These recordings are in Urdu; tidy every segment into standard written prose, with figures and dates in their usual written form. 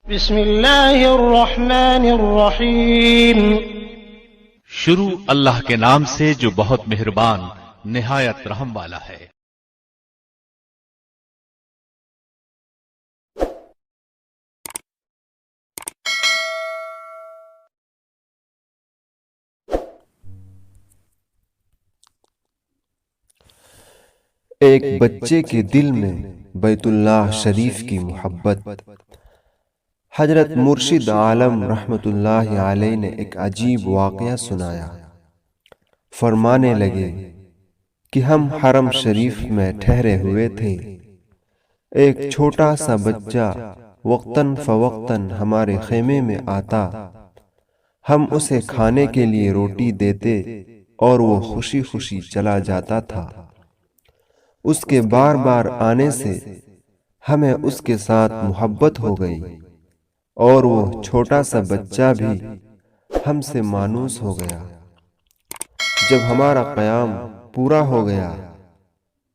بسم اللہ الرحمن الرحیم۔ شروع اللہ کے نام سے جو بہت مہربان نہایت رحم والا ہے۔ ایک بچے کے دل میں بیت اللہ شریف کی محبت۔ حضرت مرشد عالم رحمت اللہ علیہ نے ایک عجیب واقعہ سنایا۔ فرمانے لگے کہ ہم حرم شریف میں ٹھہرے ہوئے تھے۔ ایک چھوٹا سا بچہ وقتاً فوقتاً ہمارے خیمے میں آتا۔ ہم اسے کھانے کے لیے روٹی دیتے اور وہ خوشی خوشی چلا جاتا تھا۔ اس کے بار بار آنے سے ہمیں اس کے ساتھ محبت ہو گئی اور وہ چھوٹا سا بچہ بھی ہم سے مانوس ہو گیا۔ جب ہمارا قیام پورا ہو گیا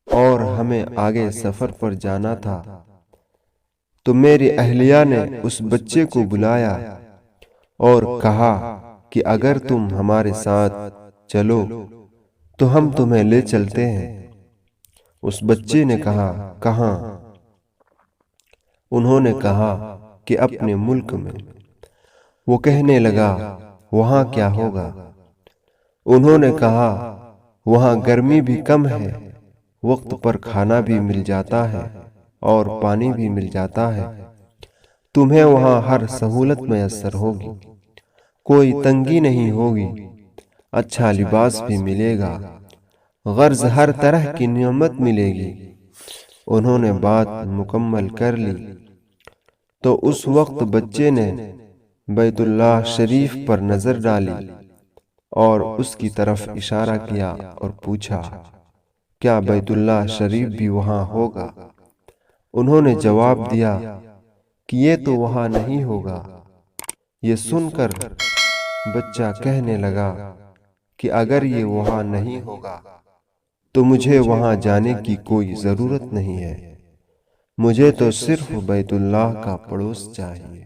اور ہمیں آگے سفر پر جانا تھا تو میری اہلیہ نے اس بچے کو بلایا اور کہا کہ اگر تم ہمارے ساتھ چلو تو ہم تمہیں لے چلتے ہیں۔ اس بچے نے کہا کہاں؟ انہوں نے کہا کہ اپنے ملک میں۔ وہ کہنے لگا وہاں کیا ہوگا؟ انہوں نے کہا وہاں گرمی بھی کم ہے، وقت پر کھانا بھی مل جاتا ہے اور پانی بھی مل جاتا ہے۔ تمہیں وہاں ہر سہولت میسر ہوگی، کوئی تنگی نہیں ہوگی، اچھا لباس بھی ملے گا، غرض ہر طرح کی نعمت ملے گی۔ انہوں نے بات مکمل کر لی تو اس وقت بچے نے بیت اللہ شریف پر نظر ڈالی اور اس کی طرف اشارہ کیا اور پوچھا کیا بیت اللہ شریف بھی وہاں ہوگا؟ انہوں نے جواب دیا کہ یہ تو وہاں نہیں ہوگا۔ یہ سن کر بچہ کہنے لگا کہ اگر یہ وہاں نہیں ہوگا تو مجھے وہاں جانے کی کوئی ضرورت نہیں ہے، مجھے تو صرف بیت اللہ کا پڑوس چاہیے۔